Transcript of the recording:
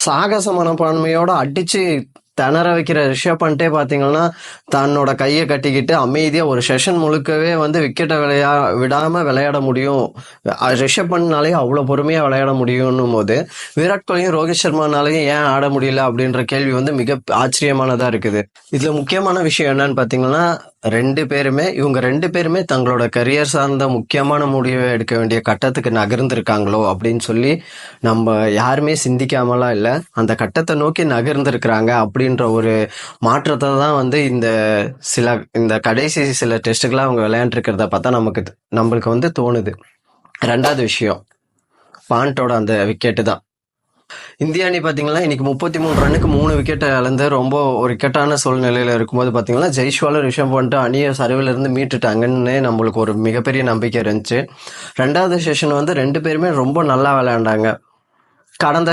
சாகச மனப்பான்மையோட அடிச்சு திணற வைக்கிற ரிஷப் பண்டே பார்த்தீங்கன்னா, தன்னோட கைய கட்டிக்கிட்டு அமைதியா ஒரு செஷன் முழுக்கவே விக்கெட்ட விடாம விளையாட முடியும். ரிஷப் பண்ட்னாலயும் அவ்வளோ பொறுமையா விளையாட முடியும்ன்னும் போது, விராட் கோலியும், ரோஹித் சர்மானாலயும் ஏன் ஆட முடியல அப்படின்ற கேள்வி மிக ஆச்சரியமானதா இருக்குது. இதுல முக்கியமான விஷயம் என்னன்னு பார்த்தீங்கன்னா, இவங்க 2 பேருமே தங்களோட கரியர் சார்ந்த முக்கியமான முடிவை எடுக்க வேண்டிய கட்டத்துக்கு நகர்ந்திருக்காங்களோ அப்படின்னு சொல்லி நம்ம யாருமே சிந்திக்காமலாம் இல்லை. அந்த கட்டத்தை நோக்கி நகர்ந்திருக்கிறாங்க அப்படின்ற ஒரு மாற்றத்தை தான் இந்த கடைசி சில டெஸ்ட்டுக்கெல்லாம் அவங்க விளையாண்டுருக்கிறத பார்த்தா நம்மளுக்கு தோணுது. 2வது விஷயம், பாண்டோட அந்த விக்கெட்டு தான். இந்திய அணி பார்த்தீங்கன்னா இன்னைக்கு 33 ரன்னுக்கு 3 விக்கெட்டை இழந்து ரொம்ப ஒரு இக்கட்டான சூழ்நிலையில் இருக்கும்போது பார்த்தீங்கன்னா, ஜெய்ஸ்வாலும் ரிஷப் பண்ட்டு அணியை சரிவிலிருந்து மீட்டுட்டாங்கன்னு நம்மளுக்கு ஒரு மிகப்பெரிய நம்பிக்கை இருந்துச்சு. 2வது செஷன் 2 பேருமே ரொம்ப நல்லா விளையாண்டாங்க. கடந்த